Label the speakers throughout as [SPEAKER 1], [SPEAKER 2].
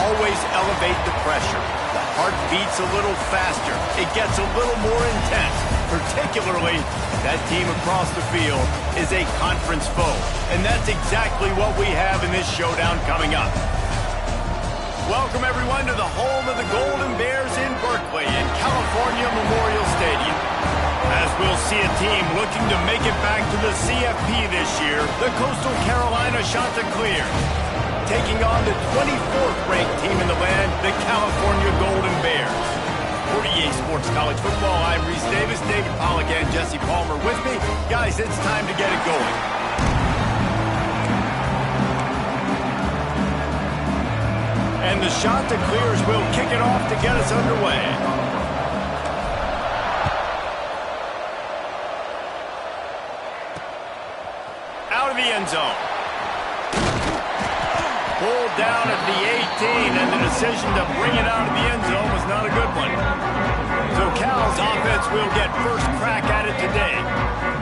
[SPEAKER 1] always elevate the pressure. The heart beats a little faster. It gets a little more intense. Particularly, that team across the field is a conference foe. And that's exactly what we have in this showdown coming up. Welcome, everyone, to the home of the Golden Bears in Berkeley in California Memorial Stadium. As we'll see a team looking to make it back to the CFP this year, the Coastal Carolina Chanticleer, taking on the 24th ranked team in the land, the California Golden Bears. For EA Sports College Football, I'm Reese Davis, David Pollack, and Jesse Palmer with me. Guys, it's time to get it going. And the Chanticleers will kick it off to get us underway. Out of the end zone. Pulled down at the 18, and the decision to bring it out of the end zone was not a good one. So Cal's offense will get first crack at it today.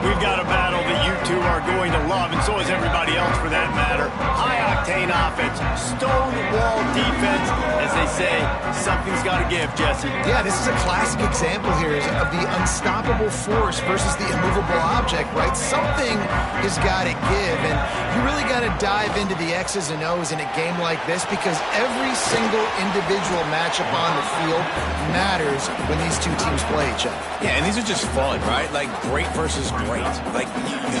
[SPEAKER 1] We've got a battle that you two are going to love, and so is everybody else for that matter. High-octane offense, stone-wall defense. As they say, something's got to give, Jesse.
[SPEAKER 2] Yeah, this is a classic example here of the unstoppable force versus the immovable object, right? Something has got to give, and you really got to dive into the X's and O's in a game like this because every single individual matchup on the field matters when these two teams play each other.
[SPEAKER 3] Yeah, and these are just fun, right? Like great versus great. Like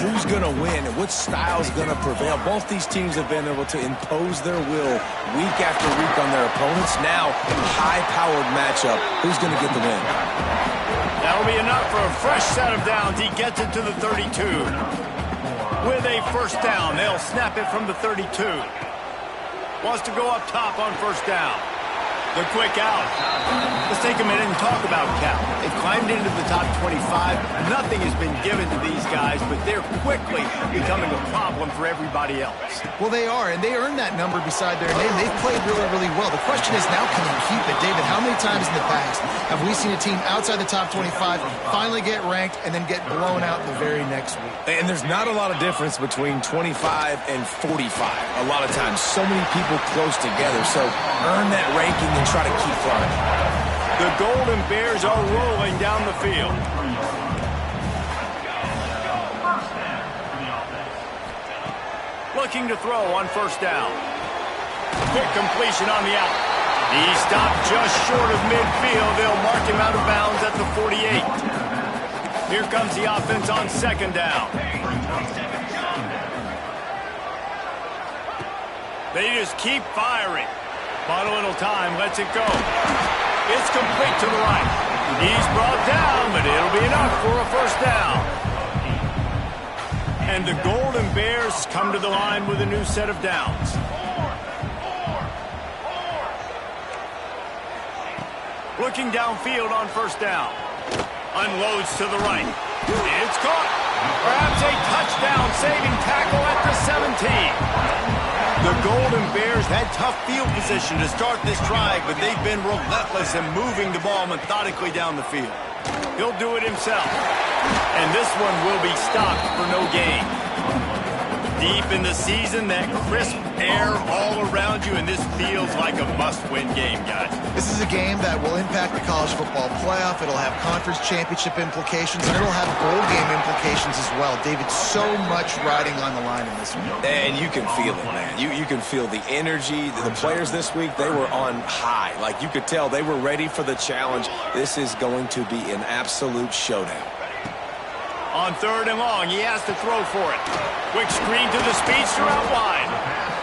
[SPEAKER 3] who's going to win and what style is going to prevail. Both these teams have been able to impose their will week after week on their opponents. Now, high-powered matchup. Who's going to get the win?
[SPEAKER 1] That'll be enough for a fresh set of downs. He gets it to the 32. With a first down, they'll snap it from the 32. Wants to go up top on first down. The quick out. Let's take a minute and talk about Cal. They've climbed into the top 25. Nothing has been given to these guys, but they're quickly becoming a problem for everybody else.
[SPEAKER 2] Well, they are, and they earned that number beside their name. They've played really, really well. The question is now, can you keep it? David, how many times in the past have we seen a team outside the top 25 finally get ranked and then get blown out the very next week?
[SPEAKER 3] And there's not a lot of difference between 25 and 45 a lot of times. So many people close together, so earn that ranking and try to keep flying.
[SPEAKER 1] The Golden Bears are rolling down the field. Looking to throw on first down. Quick completion on the out. He stopped just short of midfield. They'll mark him out of bounds at the 48. Here comes the offense on second down. They just keep firing. Bought a little time, lets it go. It's complete to the right. He's brought down, but it'll be enough for a first down. And the Golden Bears come to the line with a new set of downs. Looking downfield on first down. Unloads to the right. It's caught. Perhaps a touchdown-saving tackle at the 17. The Golden Bears had tough field position to start this drive, but they've been relentless in moving the ball methodically down the field. He'll do it himself. And this one will be stopped for no gain. Deep in the season, that crisp air all around you, and this feels like a must-win game, guys.
[SPEAKER 2] This is a game that will impact the college football playoff. It'll have conference championship implications, and it'll have bowl game implications as well. David, so much riding on the line in this one.
[SPEAKER 3] And you can feel it, man. You can feel the energy. The players this week, they were on high. Like, you could tell they were ready for the challenge. This is going to be an absolute showdown.
[SPEAKER 1] On third and long, he has to throw for it. Quick screen to the speedster out wide.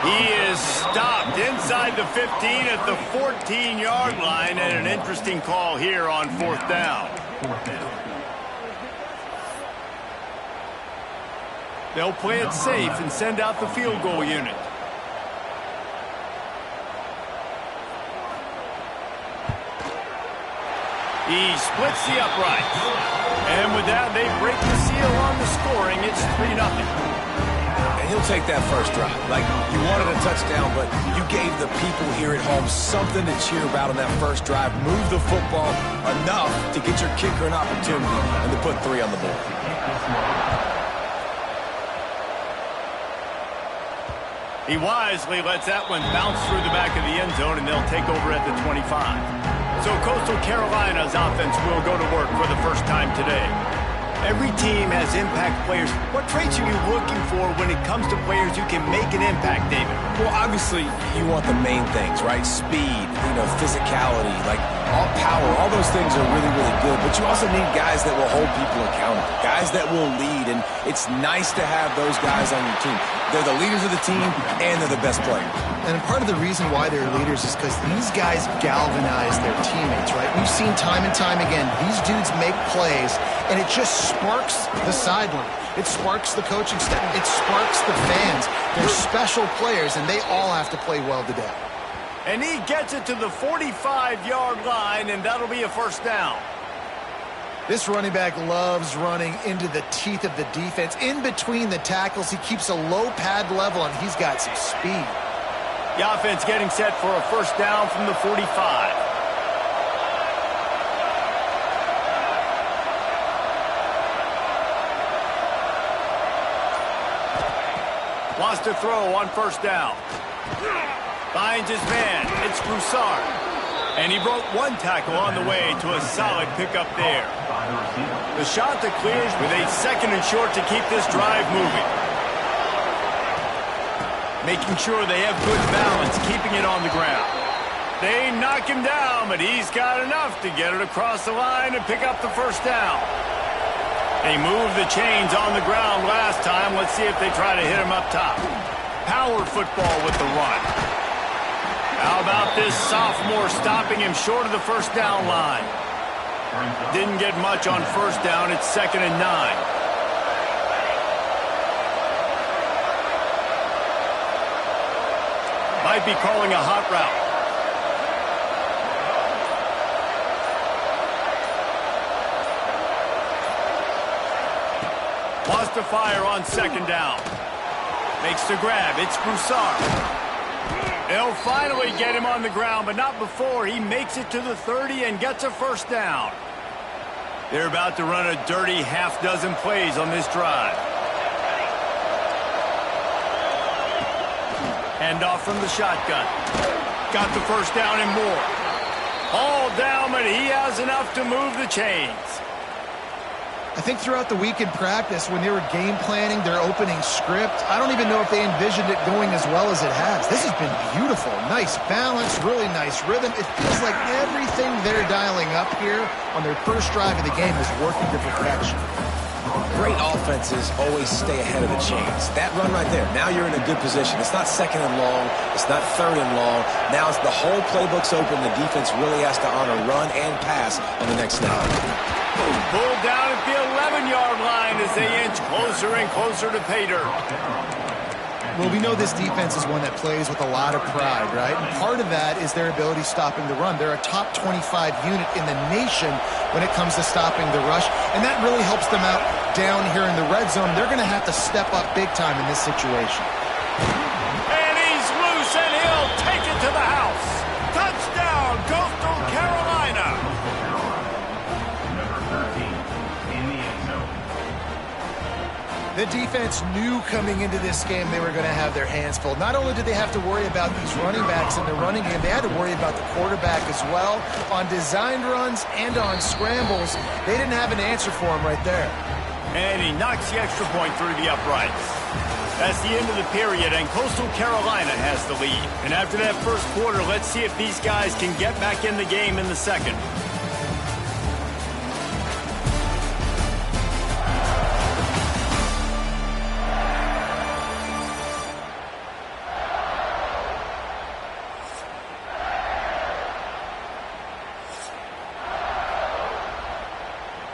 [SPEAKER 1] He is stopped inside the 15 at the 14-yard line, and an interesting call here on fourth down. They'll play it safe and send out the field goal unit. He splits the uprights. And with that, they break the seal on the scoring. It's 3-0.
[SPEAKER 3] And he'll take that first drive. Like, you wanted a touchdown, but you gave the people here at home something to cheer about on that first drive. Move the football enough to get your kicker an opportunity and to put 3 on the board.
[SPEAKER 1] He wisely lets that one bounce through the back of the end zone, and they'll take over at the 25. So Coastal Carolina's offense will go to work for the first time today. Every team has impact players. What traits are you looking for when it comes to players who can make an impact, David?
[SPEAKER 3] Well, obviously, you want the main things, right? Speed, physicality, like all power. All those things are really, really good. But you also need guys that will hold people accountable, guys that will lead. And it's nice to have those guys on your team. They're the leaders of the team, and they're the best players.
[SPEAKER 2] And part of the reason why they're leaders is because these guys galvanize their teammates, right? We've seen time and time again, these dudes make plays, and it just sparks the sideline. It sparks the coaching staff. It sparks the fans. They're special players, and they all have to play well today.
[SPEAKER 1] And he gets it to the 45-yard line, and that'll be a first down.
[SPEAKER 2] This running back loves running into the teeth of the defense. In between the tackles, he keeps a low pad level, and he's got some speed.
[SPEAKER 1] The offense getting set for a first down from the 45. Wants to throw on first down. Finds his man. It's Broussard. And he broke one tackle on the way to a solid pickup there. The shot that clears with a second and short to keep this drive moving. Making sure they have good balance, keeping it on the ground. They knock him down, but he's got enough to get it across the line and pick up the first down. They moved the chains on the ground last time. Let's see if they try to hit him up top. Power football with the run. How about this sophomore stopping him short of the first down line? Didn't get much on first down. It's 2nd and 9. Might be calling a hot route. Wants to fire on 2nd down. Makes the grab. It's Broussard. They'll finally get him on the ground, but not before he makes it to the 30 and gets a first down. They're about to run a dirty half-dozen plays on this drive. Handoff from the shotgun. Got the first down and more. All down, but he has enough to move the chains.
[SPEAKER 2] I think throughout the week in practice, when they were game planning their opening script, I don't even know if they envisioned it going as well as it has. This has been beautiful. Nice balance, really nice rhythm. It feels like everything they're dialing up here on their first drive of the game is working to perfection.
[SPEAKER 3] Great offenses always stay ahead of the chains. That run right there, now you're in a good position. It's not 2nd and long. It's not 3rd and long. Now it's the whole playbook's open. The defense really has to honor run and pass on the next snap.
[SPEAKER 1] Pulled down at the 11-yard line as they inch closer and closer to pay dirt.
[SPEAKER 2] Well, we know this defense is one that plays with a lot of pride, right? And part of that is their ability stopping the run. They're a top 25 unit in the nation when it comes to stopping the rush, and that really helps them out down here in the red zone. They're going to have to step up big time in this situation.
[SPEAKER 1] And he's loose, and he'll take it to the house. Touchdown, Coastal Carolina.
[SPEAKER 2] The defense knew coming into this game they were going to have their hands full. Not only did they have to worry about these running backs in the running game, they had to worry about the quarterback as well. On designed runs and on scrambles, they didn't have an answer for him right there.
[SPEAKER 1] And he knocks the extra point through the uprights. That's the end of the period, and Coastal Carolina has the lead. And after that first quarter, let's see if these guys can get back in the game in the second.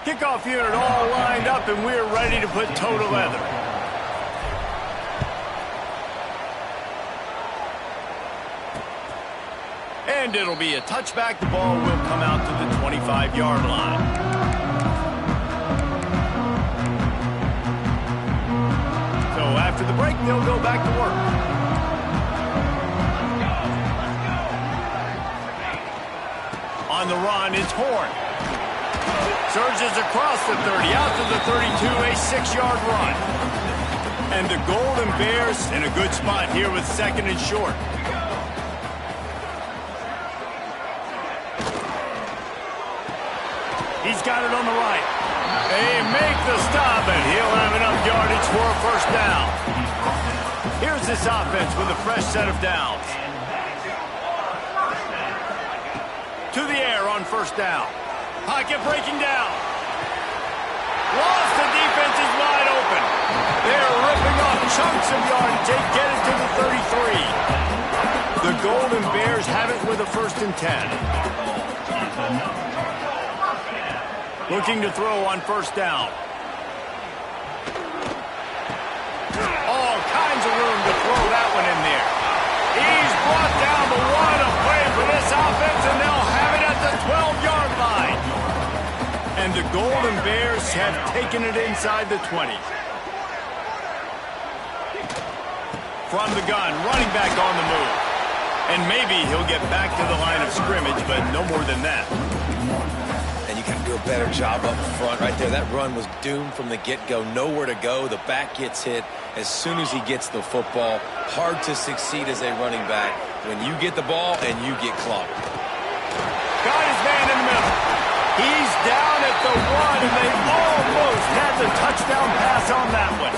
[SPEAKER 1] Kickoff unit all lined up, and we're ready to put toe to leather. And it'll be a touchback. The ball will come out to the 25-yard line. So after the break, they'll go back to work. On the run, it's Horn. Surges across the 30, out to the 32, a 6-yard run. And the Golden Bears in a good spot here with second and short. He's got it on the right. They make the stop, and he'll have enough yardage for a first down. Here's this offense with a fresh set of downs. To the air on first down. Pocket breaking down. Lost, the defense is wide open. They're ripping off chunks of yardage. They get it to the 33. The Golden Bears have it with a 1st and 10. Looking to throw on first down. All kinds of room to throw that one in there. He's brought down, but what a play for this offense, and they'll have it at the 12-yard line. And the Golden Bears have taken it inside the 20. From the gun, running back on the move. And maybe he'll get back to the line of scrimmage, but no more than that.
[SPEAKER 3] And you can do a better job up front right there. That run was doomed from the get-go. Nowhere to go. The back gets hit as soon as he gets the football. Hard to succeed as a running back when you get the ball and you get clocked.
[SPEAKER 1] Got his man in the middle. He's down at the 1, and they almost had the touchdown pass on that one.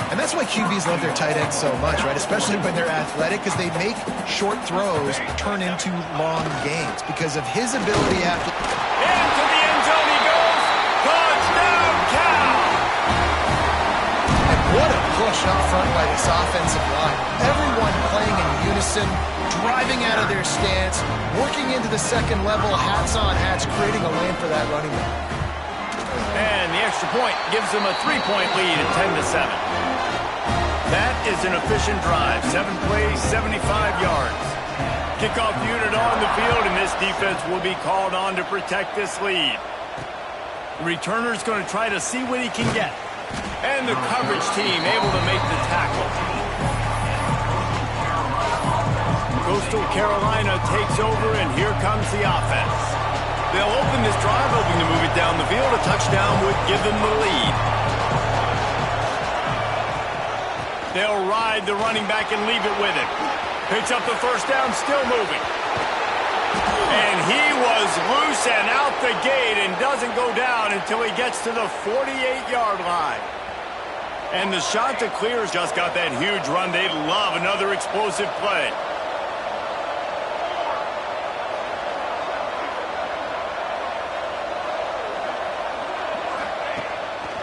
[SPEAKER 2] And that's why QBs love their tight ends so much, right? Especially when they're athletic, because they make short throws turn into long gains because of his ability after.
[SPEAKER 1] Into the end zone he goes. Touchdown, Cal!
[SPEAKER 2] And what a push up front by this offensive line. Everyone playing in unison, driving out of their stance, working into the second level, hats on hats, creating a lane for that running back.
[SPEAKER 1] And the extra point gives them a 3-point lead at 10-7. That is an efficient drive. 7 plays, 75 yards. Kickoff unit on the field, and this defense will be called on to protect this lead. The returner's going to try to see what he can get. And the coverage team able to make the tackle. Coastal Carolina takes over, and here comes the offense. They'll open this drive, hoping to move it down the field. A touchdown would give them the lead. They'll ride the running back and leave it with him. Picks up the first down, still moving. And he was loose and out the gate and doesn't go down until he gets to the 48-yard line. And the Chanticleers just got that huge run. They'd love another explosive play.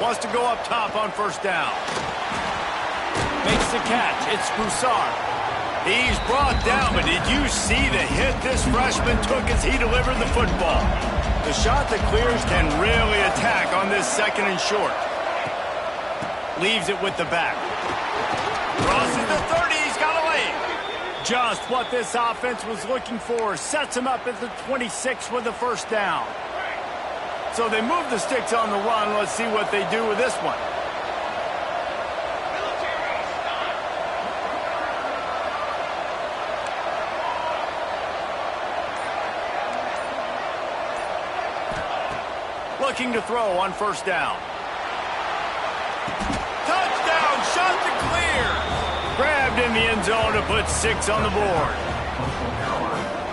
[SPEAKER 1] Wants to go up top on first down. Makes the catch. It's Broussard. He's brought down, but did you see the hit this freshman took as he delivered the football? The Chanticleers can really attack on this 2nd and short. Leaves it with the back. Crosses the 30. He's got a lane. Just what this offense was looking for. Sets him up at the 26 with the first down. So they move the sticks on the run. Let's see what they do with this one. Looking to throw on first down. Touchdown, Chanticleer! Grabbed in the end zone to put 6 on the board.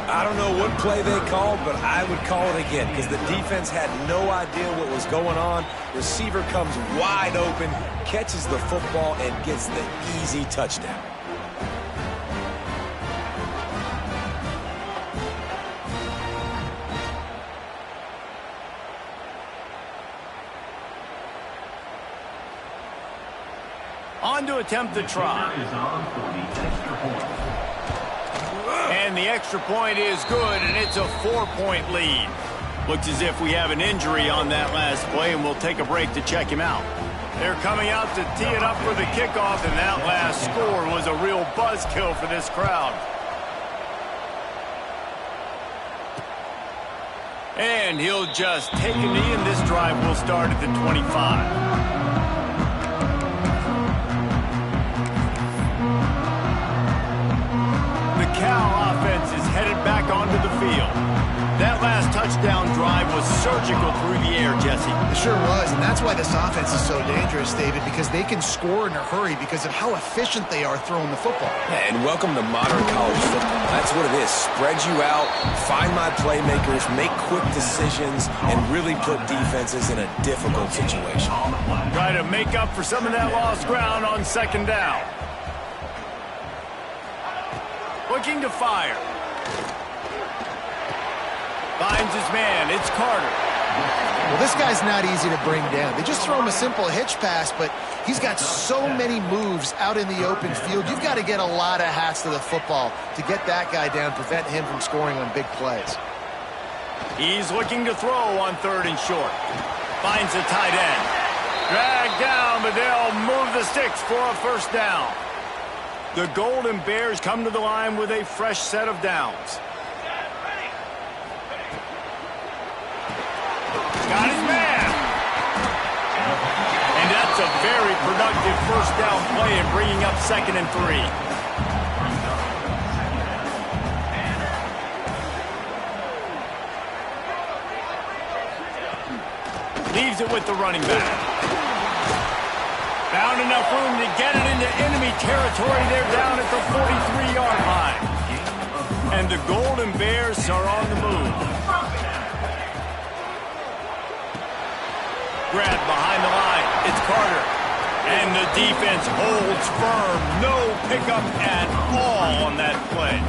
[SPEAKER 3] I don't know what play they called, but I would call it again because the defense had no idea what was going on. Receiver comes wide open, catches the football, and gets the easy touchdown.
[SPEAKER 1] On to attempt the try. And the extra point is good, and it's a 4-point lead. Looks as if we have an injury on that last play, and we'll take a break to check him out. They're coming out to tee it up for the kickoff, and that last score was a real buzzkill for this crowd. And he'll just take a knee, and this drive will start at the 25. Cal offense is headed back onto the field. That last touchdown drive was surgical through the air, Jesse.
[SPEAKER 2] It sure was, and that's why this offense is so dangerous, David, because they can score in a hurry because of how efficient they are throwing the football.
[SPEAKER 3] Yeah, and welcome to modern college football. That's what it is. Spread you out, find my playmakers, make quick decisions, and really put defenses in a difficult situation.
[SPEAKER 1] Try to make up for some of that lost ground on second down. Looking to fire. Finds his man. It's Carter.
[SPEAKER 2] Well, this guy's not easy to bring down. They just throw him a simple hitch pass, but he's got so many moves out in the open field. You've got to get a lot of hats to the football to get that guy down, prevent him from scoring on big plays.
[SPEAKER 1] He's looking to throw on third and short. Finds a tight end. Dragged down, but they'll move the sticks for a first down. The Golden Bears come to the line with a fresh set of downs. Got his man. And that's a very productive first down play in bringing up 2nd and 3. Leaves it with the running back. Found enough room to get it into enemy territory. They're down at the 43-yard line. And the Golden Bears are on the move. Grab behind the line. It's Carter. And the defense holds firm. No pickup at all on that play.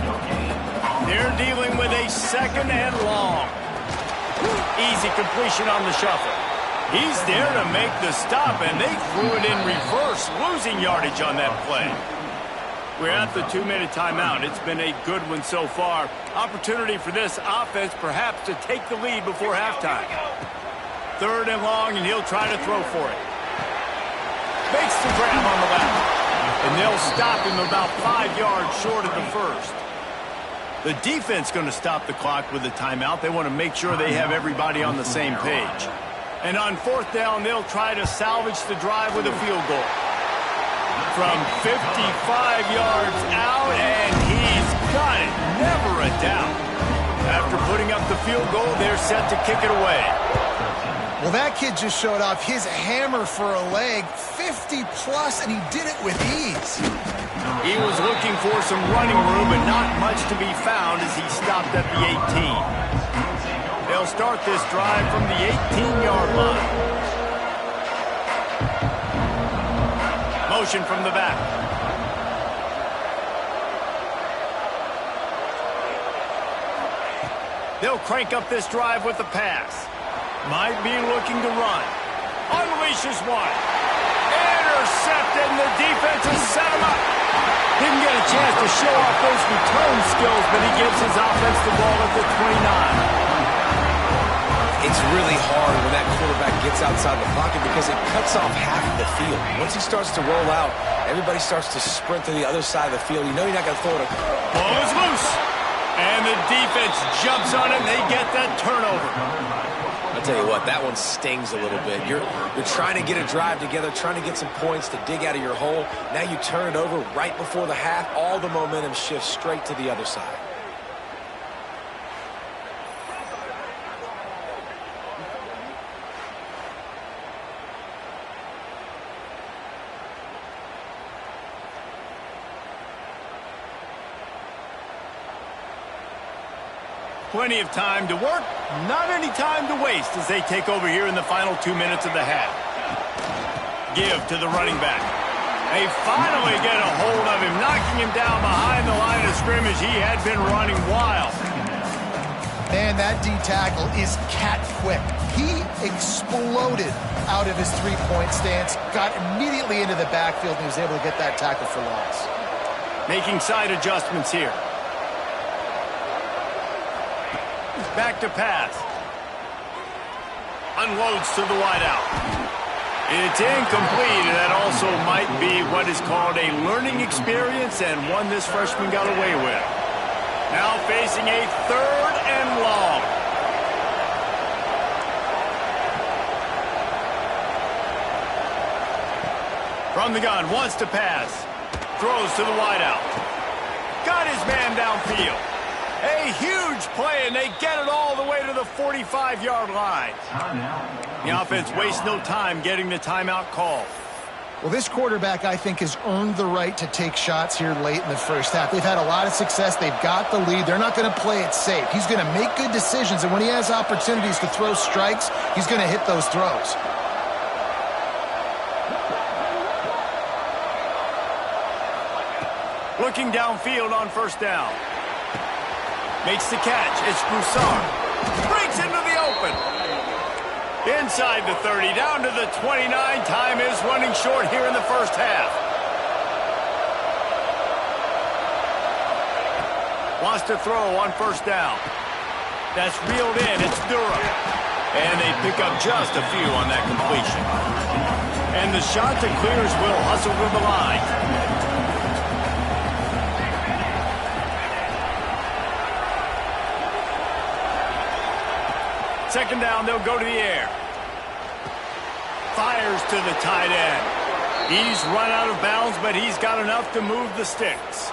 [SPEAKER 1] They're dealing with a 2nd and long. Easy completion on the shuffle. He's there to make the stop, and they threw it in reverse, losing yardage on that play. We're at the 2-minute timeout. It's been a good one so far. Opportunity for this offense perhaps to take the lead before halftime. 3rd and long, and he'll try to throw for it. Makes the grab on the left. And they'll stop him about 5 yards short of the first. The defense going to stop the clock with a timeout. They want to make sure they have everybody on the same page. And on 4th down, they'll try to salvage the drive with a field goal. From 55 yards out, and he's got it. Never a doubt. After putting up the field goal, they're set to kick it away.
[SPEAKER 2] Well, that kid just showed off his hammer for a leg, 50-plus, and he did it with ease.
[SPEAKER 1] He was looking for some running room, but not much to be found as he stopped at the 18. They'll start this drive from the 18-yard line. Motion from the back. They'll crank up this drive with the pass. Might be looking to run. Unleashes one. Intercepted, and the defense has set him up. Didn't get a chance to show off those return skills, but he gives his offense the ball at the 29.
[SPEAKER 3] It's really hard when that quarterback gets outside the pocket because it cuts off half of the field. Once he starts to roll out, everybody starts to sprint to the other side of the field. You know you're not going to throw it.
[SPEAKER 1] Ball is loose. And the defense jumps on it, and they get that turnover.
[SPEAKER 3] I'll tell you what, that one stings a little bit. You're trying to get a drive together, trying to get some points to dig out of your hole. Now you turn it over right before the half. All the momentum shifts straight to the other side.
[SPEAKER 1] Plenty of time to work, not any time to waste as they take over here in the final 2 minutes of the half. Give to the running back. They finally get a hold of him, knocking him down behind the line of scrimmage. He had been running wild.
[SPEAKER 2] Man, that D tackle is cat quick. He exploded out of his three-point stance, got immediately into the backfield, and was able to get that tackle for loss.
[SPEAKER 1] Making side adjustments here. Back to pass. Unloads to the wideout. It's incomplete, and that also might be what is called a learning experience and one this freshman got away with. Now facing a 3rd and long. From the gun, wants to pass. Throws to the wideout. Got his man downfield. A huge play, and they get it all the way to the 45-yard line. The offense wastes no time getting the timeout call.
[SPEAKER 2] Well, this quarterback, I think, has earned the right to take shots here late in the first half. They've had a lot of success. They've got the lead. They're not going to play it safe. He's going to make good decisions, and when he has opportunities to throw strikes, he's going to hit those throws.
[SPEAKER 1] Looking downfield on first down. Makes the catch. It's Broussard. Breaks into the open. Inside the 30, down to the 29. Time is running short here in the first half. Wants to throw on first down. That's reeled in. It's Durham. And they pick up just a few on that completion. And the shot to clears will hustle to the line. Second down, they'll go to the air. Fires to the tight end. He's run out of bounds, but he's got enough to move the sticks.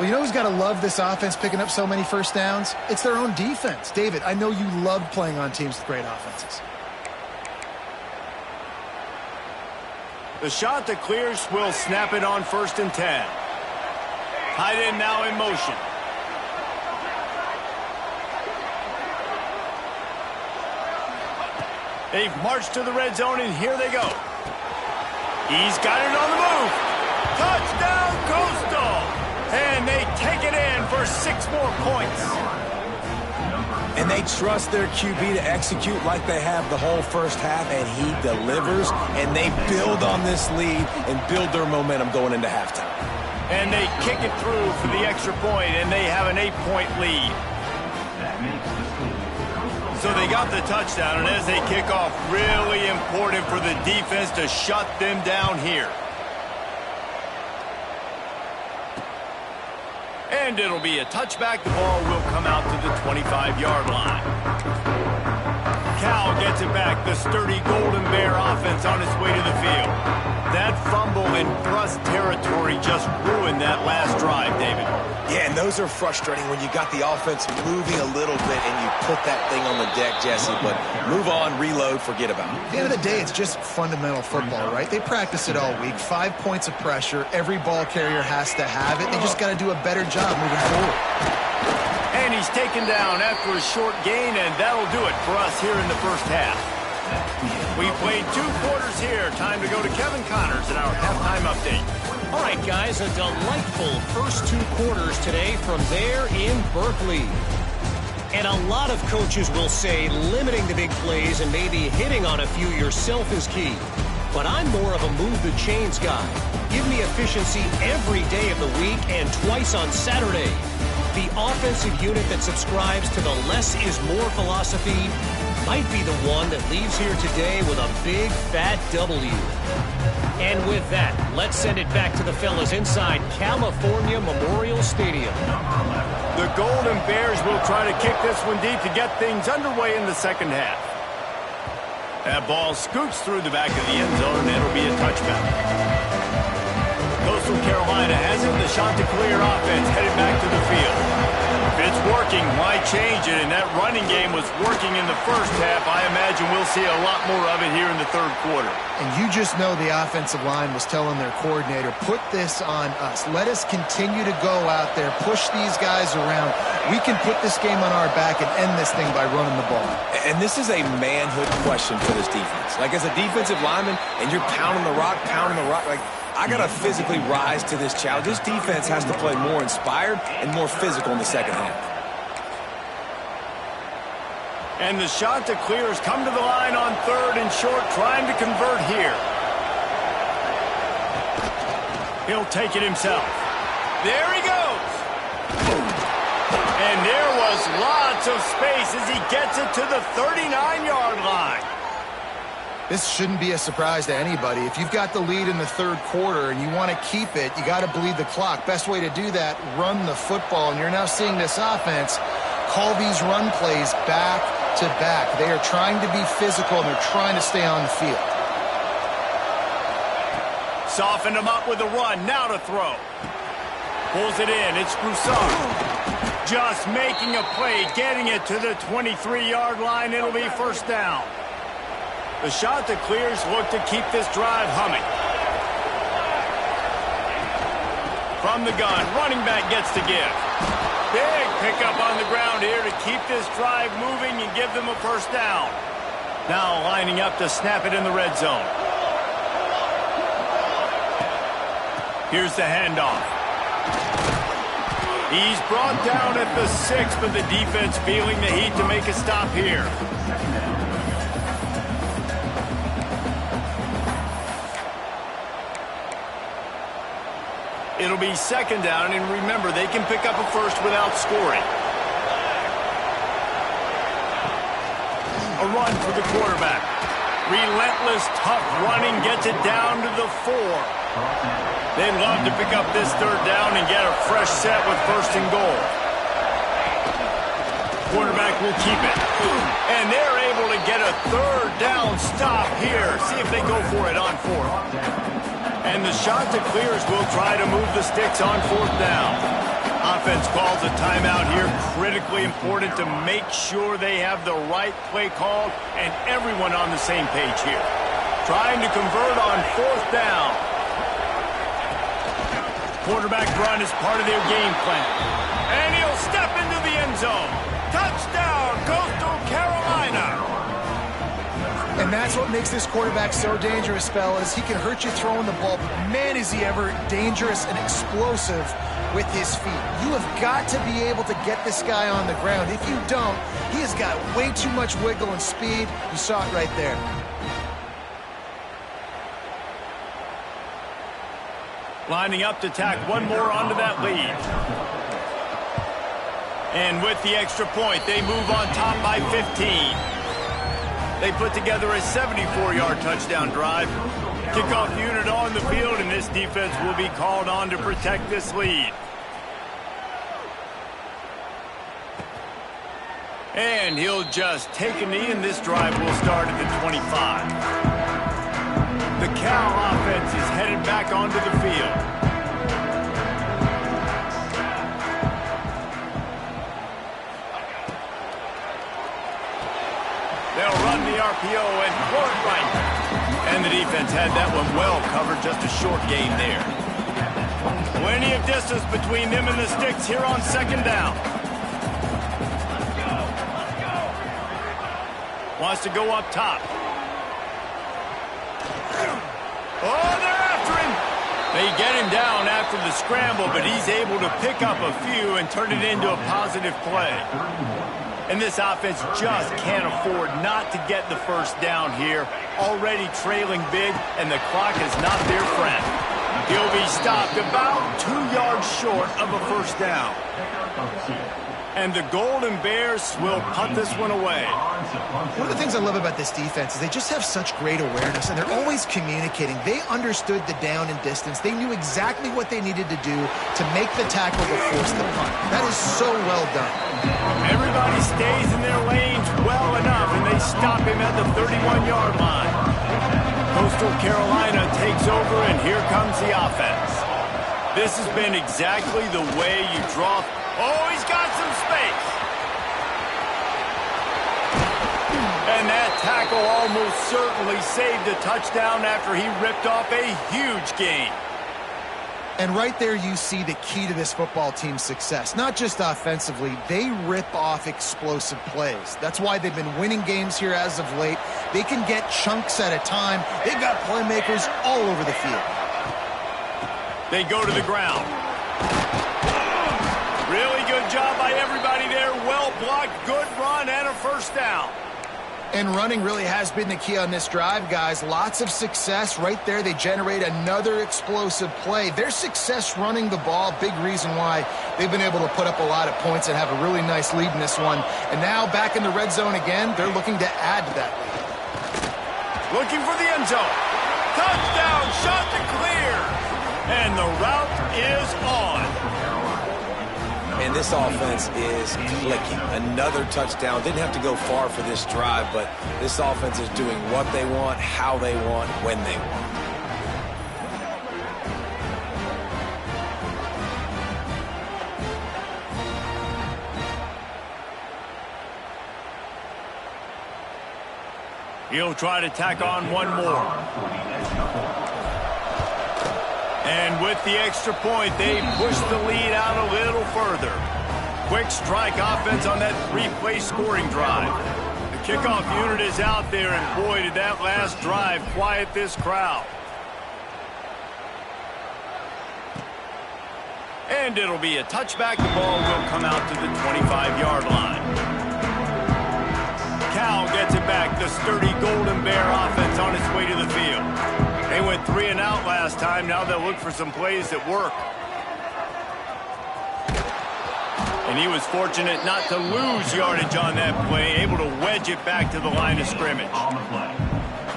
[SPEAKER 2] Well, you know who's got to love this offense picking up so many first downs? It's their own defense. David, I know you loved playing on teams with great offenses.
[SPEAKER 1] The shot that clears will snap it on 1st and 10. Tight end now in motion. They've marched to the red zone, and here they go. He's got it on the move. Touchdown, Coastal! And they take it in for 6 more points.
[SPEAKER 3] And they trust their QB to execute like they have the whole first half, and he delivers, and they build on this lead and build their momentum going into halftime.
[SPEAKER 1] And they kick it through for the extra point, and they have an 8-point lead. So they got the touchdown, and as they kick off, really important for the defense to shut them down here. And it'll be a touchback. The ball will come out to the 25-yard line. Cal gets it back. The sturdy Golden Bear offense on its way to the field. That fumble in Bruss territory just ruined that last drive, David.
[SPEAKER 3] Yeah, and those are frustrating when you got the offense moving a little bit and you put that thing on the deck, Jesse. But move on, reload, forget about it.
[SPEAKER 2] At the end of the day, it's just fundamental football, right? They practice it all week. 5 points of pressure. Every ball carrier has to have it. They just got to do a better job moving forward.
[SPEAKER 1] And he's taken down after a short gain, and that'll do it for us here in the first half. We played 2 quarters here. Time to go to Kevin Connors in our halftime update.
[SPEAKER 4] All right, guys, a delightful first 2 quarters today from there in Berkeley. And a lot of coaches will say limiting the big plays and maybe hitting on a few yourself is key. But I'm more of a move the chains guy. Give me efficiency every day of the week and twice on Saturday. The offensive unit that subscribes to the less is more philosophy might be the one that leaves here today with a big fat W. And with that, let's send it back to the fellas inside California Memorial Stadium.
[SPEAKER 1] The Golden Bears will try to kick this one deep to get things underway in the second half. That ball scoots through the back of the end zone, and it'll be a touchback. Coastal Carolina has it. The Chanticleer offense headed back to the field. If it's working, why change it? And that running game was working in the first half. I imagine we'll see a lot more of it here in the third quarter.
[SPEAKER 2] And you just know the offensive line was telling their coordinator, put this on us. Let us continue to go out there, push these guys around. We can put this game on our back and end this thing by running the ball.
[SPEAKER 3] And this is a manhood question for this defense. Like, as a defensive lineman, and you're pounding the rock, like, I got to physically rise to this challenge. This defense has to play more inspired and more physical in the second half.
[SPEAKER 1] And the shot to clear has come to the line on 3rd and short, trying to convert here. He'll take it himself. There he goes. And there was lots of space as he gets it to the 39-yard line.
[SPEAKER 2] This shouldn't be a surprise to anybody. If you've got the lead in the third quarter and you want to keep it, you got to bleed the clock. Best way to do that, run the football. And you're now seeing this offense call these run plays back to back. They are trying to be physical, and they're trying to stay on the field.
[SPEAKER 1] Softened him up with a run. Now to throw. Pulls it in. It's Broussard. Just making a play, getting it to the 23-yard line. It'll be first down. The shot that clears look to keep this drive humming. From the gun, running back gets to give. Big pickup on the ground here to keep this drive moving and give them a first down. Now lining up to snap it in the red zone. Here's the handoff. He's brought down at the 6, but the defense feeling the heat to make a stop here. It'll be second down, and remember, they can pick up a first without scoring. A run for the quarterback. Relentless, tough running, gets it down to the 4. They'd love to pick up this third down and get a fresh set with first and goal. Quarterback will keep it. And they're able to get a third down stop here. See if they go for it on 4th. And the shot that clears will try to move the sticks on 4th down. Offense calls a timeout here. Critically important to make sure they have the right play called and everyone on the same page here. Trying to convert on 4th down. Quarterback run is part of their game plan. And he'll step into the end zone. Touchdown, Coastal Carolina.
[SPEAKER 2] And that's what makes this quarterback so dangerous, fellas. He can hurt you throwing the ball, but man, is he ever dangerous and explosive with his feet. You have got to be able to get this guy on the ground. If you don't, he has got way too much wiggle and speed. You saw it right there.
[SPEAKER 1] Lining up to tack one more onto that lead. And with the extra point, they move on top by 15. They put together a 74-yard touchdown drive. Kickoff unit on the field, and this defense will be called on to protect this lead. And he'll just take a knee, and this drive will start at the 25. The Cal offense is headed back onto the field. They'll run the RPO and throw it right. And the defense had that one well covered, just a short gain there. Plenty of distance between them and the sticks here on second down. Wants to go up top. Oh, they're after him. They get him down after the scramble, but he's able to pick up a few and turn it into a positive play. And this offense just can't afford not to get the first down here. Already trailing big, and the clock is not their friend. He'll be stopped about 2 yards short of a first down. And the Golden Bears will punt this one away.
[SPEAKER 2] One of the things I love about this defense is they just have such great awareness, and they're always communicating. They understood the down and distance. They knew exactly what they needed to do to make the tackle to force the punt. That is so well done.
[SPEAKER 1] Everybody stays in their lanes well enough, and they stop him at the 31-yard line. Coastal Carolina takes over, and here comes the offense. This has been exactly the way you draw. Oh, he's got some space. And that tackle almost certainly saved a touchdown after he ripped off a huge gain.
[SPEAKER 2] And right there you see the key to this football team's success. Not just offensively, they rip off explosive plays. That's why they've been winning games here as of late. They can get chunks at a time. They've got playmakers all over the field.
[SPEAKER 1] They go to the ground. Really good job by everybody there. Well blocked, good run, and a first down.
[SPEAKER 2] And running really has been the key on this drive, guys. Lots of success right there. They generate another explosive play. Their success running the ball, big reason why they've been able to put up a lot of points and have a really nice lead in this one. And now back in the red zone again, they're looking to add to that lead.
[SPEAKER 1] Looking for the end zone. Touchdown, shot to clear. And the route is on.
[SPEAKER 3] And this offense is clicking. Another touchdown. Didn't have to go far for this drive, but this offense is doing what they want, how they want, when they want.
[SPEAKER 1] He'll try to tack on one more. And with the extra point, they push the lead out a little further. Quick strike offense on that three-play scoring drive. The kickoff unit is out there, and boy, did that last drive quiet this crowd. And it'll be a touchback. The ball will come out to the 25-yard line. Cal gets it back. The sturdy Golden Bear offense on its way to the field. They went 3 and out last time. Now they'll look for some plays that work. And he was fortunate not to lose yardage on that play, able to wedge it back to the line of scrimmage.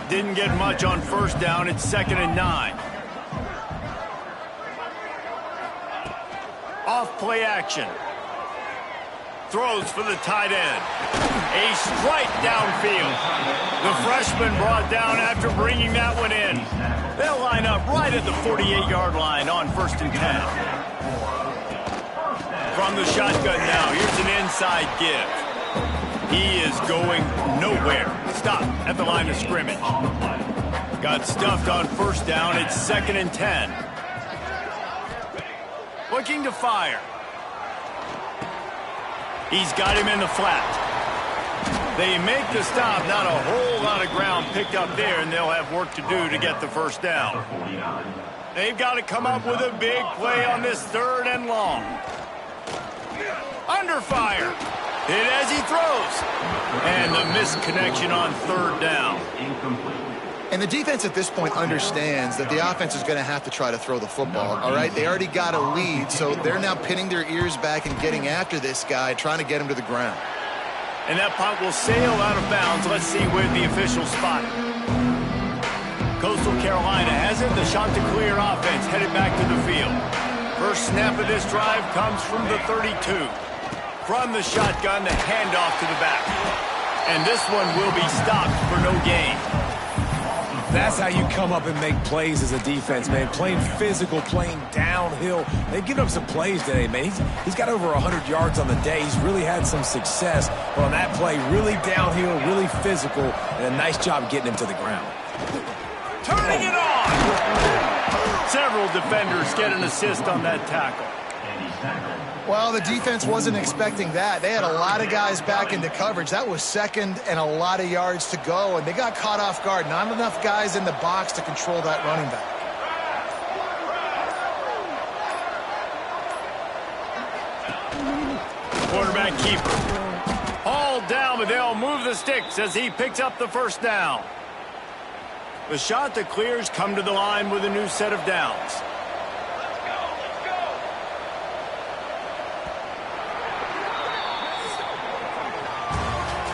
[SPEAKER 1] Didn't get much on first down. It's 2nd and 9. Off play action. Throws for the tight end. A strike downfield. The freshman brought down after bringing that one in. They'll line up right at the 48-yard line on 1st and 10. From the shotgun now, here's an inside give. He is going nowhere. Stop at the line of scrimmage. Got stuffed on first down. It's 2nd and 10. Looking to fire. He's got him in the flat. They make the stop. Not a whole lot of ground picked up there, and they'll have work to do to get the first down. They've got to come up with a big play on this 3rd and long. Under fire. Hit as he throws. And the misconnection on 3rd down.
[SPEAKER 2] And the defense at this point understands that the offense is going to have to try to throw the football, all right? They already got a lead, so they're now pinning their ears back and getting after this guy, trying to get him to the ground.
[SPEAKER 1] And that punt will sail out of bounds. Let's see where the officials spot it. Coastal Carolina has it. The Chanticleer offense headed back to the field. First snap of this drive comes from the 32. From the shotgun, the handoff to the back. And this one will be stopped for no gain.
[SPEAKER 3] That's how you come up and make plays as a defense, man. Playing physical, playing downhill. They've given up some plays today, man. He's got over 100 yards on the day. He's really had some success. But on that play, really downhill, really physical, and a nice job getting him to the ground.
[SPEAKER 1] Turning it on! Several defenders get an assist on that tackle.
[SPEAKER 2] Well, the defense wasn't expecting that. They had a lot of guys back into coverage. That was 2nd and a lot of yards to go, and they got caught off guard. Not enough guys in the box to control that running back.
[SPEAKER 1] Quarterback keeper. All down, but they'll move the sticks as he picks up the first down. The Chanticleers come to the line with a new set of downs.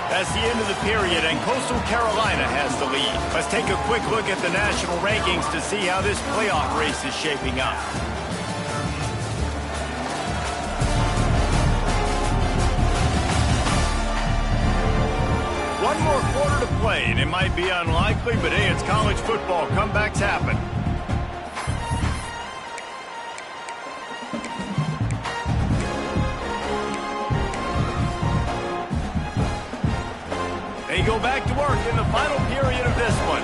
[SPEAKER 1] That's the end of the period, and Coastal Carolina has the lead. Let's take a quick look at the national rankings to see how this playoff race is shaping up. One more quarter to play, and it might be unlikely, but hey, it's college football. Comebacks happen. They go back to work in the final period of this one.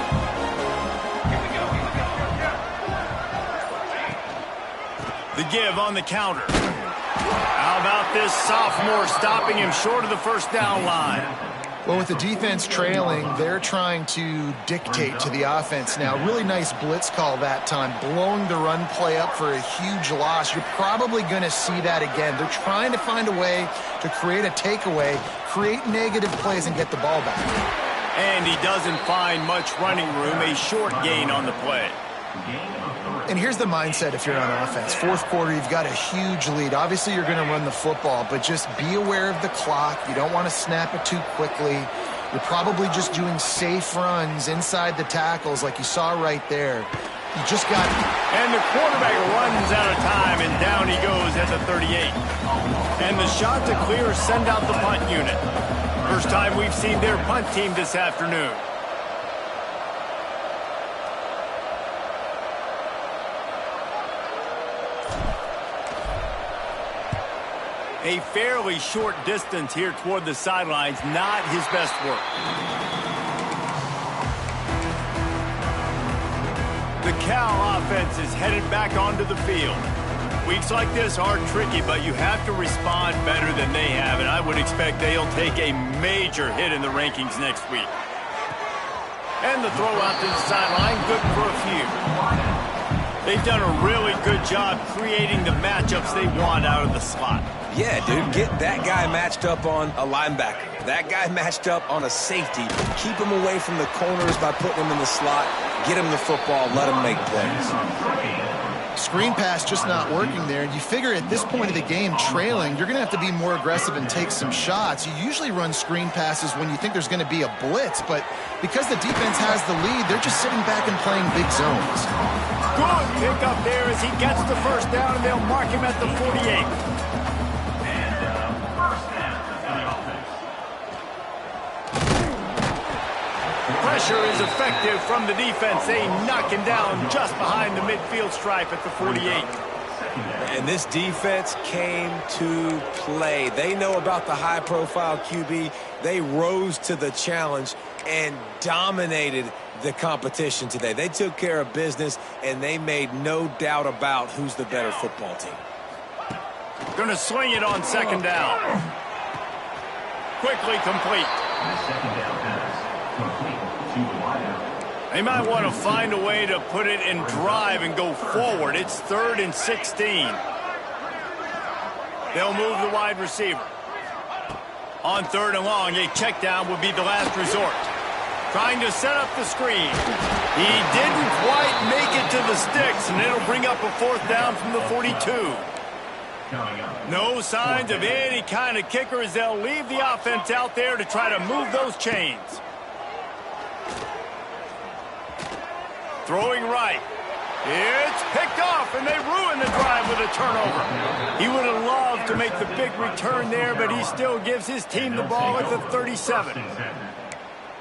[SPEAKER 1] The give on the counter. How about this sophomore stopping him short of the first down line?
[SPEAKER 2] Well, with the defense trailing, they're trying to dictate to the offense now. Really nice blitz call that time, blowing the run play up for a huge loss. You're probably going to see that again. They're trying to find a way to create a takeaway, create negative plays, and get the ball back.
[SPEAKER 1] And he doesn't find much running room, a short gain on the play.
[SPEAKER 2] And here's the mindset if you're on offense. 4th quarter, you've got a huge lead. Obviously, you're going to run the football, but just be aware of the clock. You don't want to snap it too quickly. You're probably just doing safe runs inside the tackles like you saw right there. You just got...
[SPEAKER 1] And the quarterback runs out of time, and down he goes at the 38. And the Chanticleers send out the punt unit. First time we've seen their punt team this afternoon. A fairly short distance here toward the sidelines, not his best work. The Cal offense is headed back onto the field. Weeks like this are tricky, but you have to respond better than they have, and I would expect they'll take a major hit in the rankings next week. And the throw out to the sideline, good for a few. They've done a really good job creating the matchups they want out of the slot.
[SPEAKER 3] Yeah, dude, get that guy matched up on a linebacker. That guy matched up on a safety. Keep him away from the corners by putting him in the slot. Get him the football, let him make plays.
[SPEAKER 2] Screen pass just not working there. You figure at this point of the game, trailing, you're going to have to be more aggressive and take some shots. You usually run screen passes when you think there's going to be a blitz, but because the defense has the lead, they're just sitting back and playing big zones.
[SPEAKER 1] Good pick up there as he gets the first down, and they'll mark him at the 48. Pressure is effective from the defense. They knock him down just behind the midfield stripe at the 48.
[SPEAKER 3] And this defense came to play. They know about the high-profile QB. They rose to the challenge and dominated the competition today. They took care of business, and they made no doubt about who's the better football team.
[SPEAKER 1] Going to swing it on second down. Quickly complete. They might want to find a way to put it in drive and go forward. It's 3rd and 16. They'll move the wide receiver. On 3rd and long, a check down would be the last resort. Trying to set up the screen. He didn't quite make it to the sticks, and it'll bring up a 4th down from the 42. No signs of any kind of kicker as they'll leave the offense out there to try to move those chains. Throwing right. It's picked off, and they ruin the drive with a turnover. He would have loved to make the big return there, but he still gives his team the ball at the 37.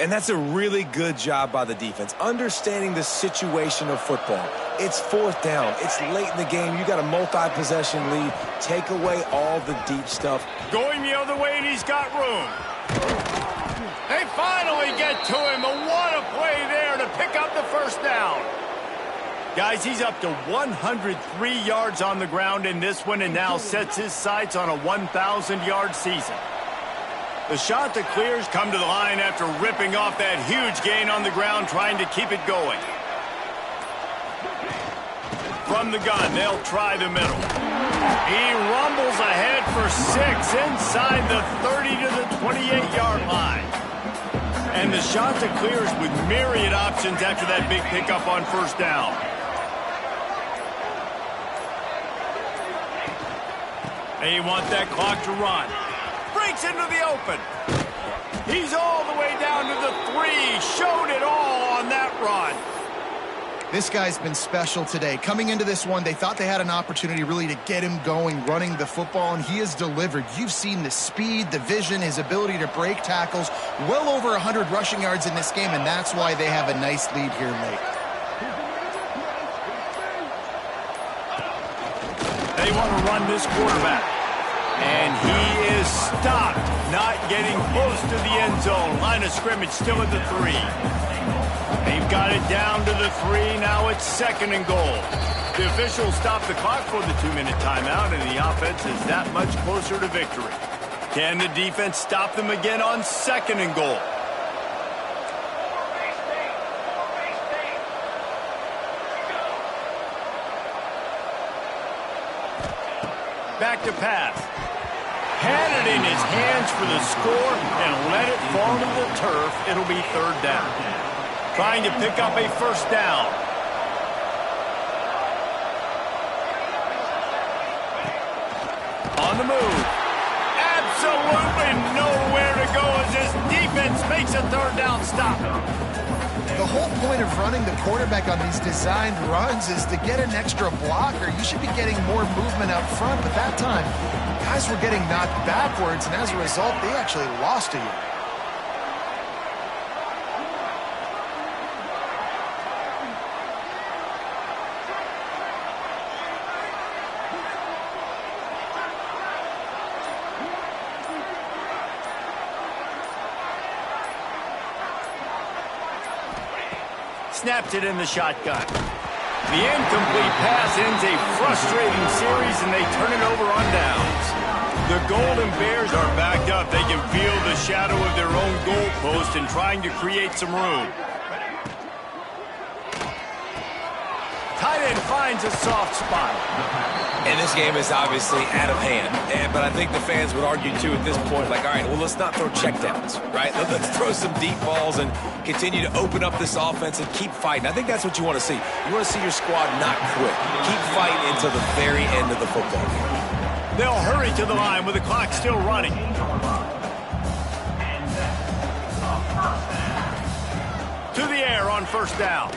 [SPEAKER 3] And that's a really good job by the defense, understanding the situation of football. It's 4th down. It's late in the game. You got a multi-possession lead. Take away all the deep stuff.
[SPEAKER 1] Going the other way, and he's got room. They finally get to him. What a play there to pick up the first down. Guys, he's up to 103 yards on the ground in this one and now sets his sights on a 1,000-yard season. The shot that clears come to the line after ripping off that huge gain on the ground, trying to keep it going. From the gun, they'll try the middle. He rumbles ahead for 6 inside the 30 to the 28-yard line. And the shot that clears with myriad options after that big pickup on 1st down. They want that clock to run. Breaks into the open. He's all the way down to the 3. Showed it all on that run.
[SPEAKER 2] This guy's been special today. Coming into this one, they thought they had an opportunity really to get him going, running the football, and he has delivered. You've seen the speed, the vision, his ability to break tackles. Well over 100 rushing yards in this game, and that's why they have a nice lead here late.
[SPEAKER 1] They want to run this quarterback. And he is stopped, not getting close to the end zone. Line of scrimmage still at the 3. They've got it down to the 3. Now it's 2nd and goal. The officials stop the clock for the 2-minute timeout, and the offense is that much closer to victory. Can the defense stop them again on 2nd and goal? Back to pass. Had it in his hands for the score and let it fall to the turf. It'll be 3rd down. Trying to pick up a 1st down. On the move. Absolutely nowhere to go as his defense makes a 3rd down stop.
[SPEAKER 2] The whole point of running the quarterback on these designed runs is to get an extra blocker. You should be getting more movement up front, but that time, guys were getting knocked backwards, and as a result, they actually lost a yard.
[SPEAKER 1] Snaps it in the shotgun. The incomplete pass ends a frustrating series, and they turn it over on downs. The Golden Bears are backed up. They can feel the shadow of their own goalpost and trying to create some room. Tight end finds a soft spot.
[SPEAKER 3] And this game is obviously out of hand. But I think the fans would argue, too, at this point, like, all right, well, let's not throw checkdowns, right? Let's throw some deep balls and continue to open up this offense and keep fighting. I think that's what you want to see. You want to see your squad not quit. Keep fighting until the very end of the football game.
[SPEAKER 1] They'll hurry to the line with the clock still running. To the air on first down.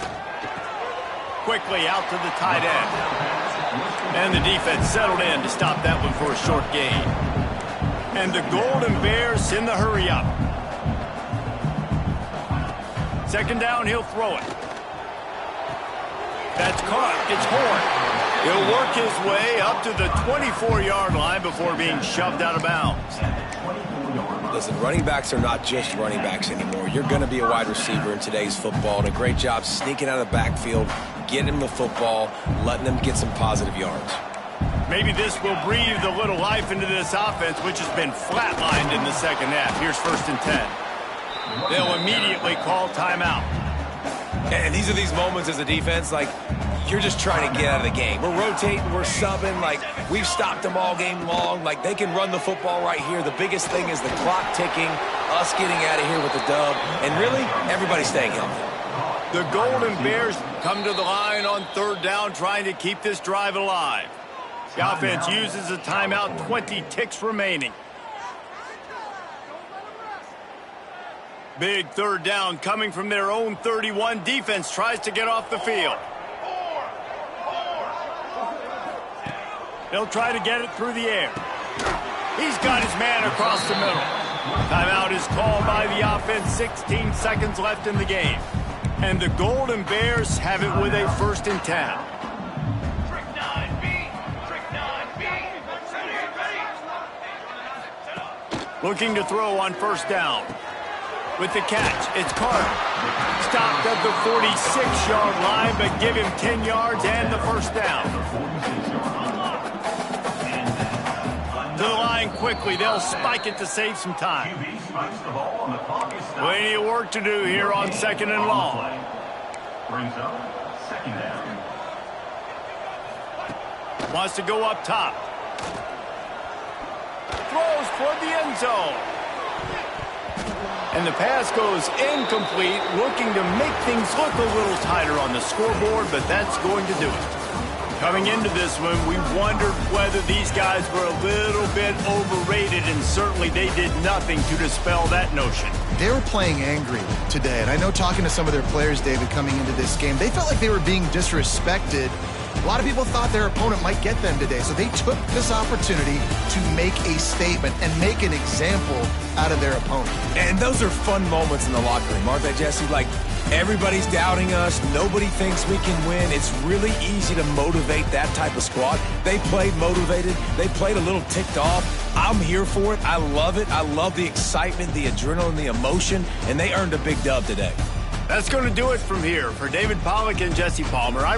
[SPEAKER 1] Quickly out to the tight end. And the defense settled in to stop that one for a short gain. And the Golden Bears in the hurry up. Second down, he'll throw it. That's caught. It's Horn. He'll work his way up to the 24-yard line before being shoved out of bounds.
[SPEAKER 3] Listen, running backs are not just running backs anymore. You're going to be a wide receiver in today's football, and a great job sneaking out of the backfield, getting him the football, letting them get some positive yards.
[SPEAKER 1] Maybe this will breathe a little life into this offense, which has been flatlined in the second half. Here's 1st and 10. They'll immediately call timeout.
[SPEAKER 3] And these are these moments as a defense, like, you're just trying to get out of the game. We're rotating, we're subbing, like, we've stopped them all game long. Like, they can run the football right here. The biggest thing is the clock ticking, us getting out of here with the dub, and really, everybody staying healthy.
[SPEAKER 1] The Golden Bears come to the line on 3rd down, trying to keep this drive alive. The offense uses a timeout, 20 ticks remaining. Big 3rd down coming from their own 31. Defense tries to get off the field. They'll try to get it through the air. He's got his man across the middle. Timeout is called by the offense. 16 seconds left in the game. And the Golden Bears have it with a 1st and 10. Looking to throw on 1st down. With the catch, it's Carter. Stopped at the 46-yard line, but give him 10 yards and the 1st down. To the line quickly. They'll spike it to save some time. Plenty of work to do here on 2nd and long. Brings up 2nd down. Wants to go up top. Throws toward the end zone. And the pass goes incomplete, looking to make things look a little tighter on the scoreboard, but that's going to do it. Coming into this one, we wondered whether these guys were a little bit overrated, and certainly they did nothing to dispel that notion.
[SPEAKER 2] They were playing angry today, and I know talking to some of their players, David, coming into this game, they felt like they were being disrespected. A lot of people thought their opponent might get them today, so they took this opportunity to make a statement and make an example out of their opponent.
[SPEAKER 3] And those are fun moments in the locker room, aren't they, Jesse? Like, everybody's doubting us. Nobody thinks we can win. It's really easy to motivate that type of squad. They played motivated. They played a little ticked off. I'm here for it. I love it. I love the excitement, the adrenaline, the emotion, and they earned a big dub today.
[SPEAKER 1] That's going to do it from here. For David Pollack and Jesse Palmer, I'm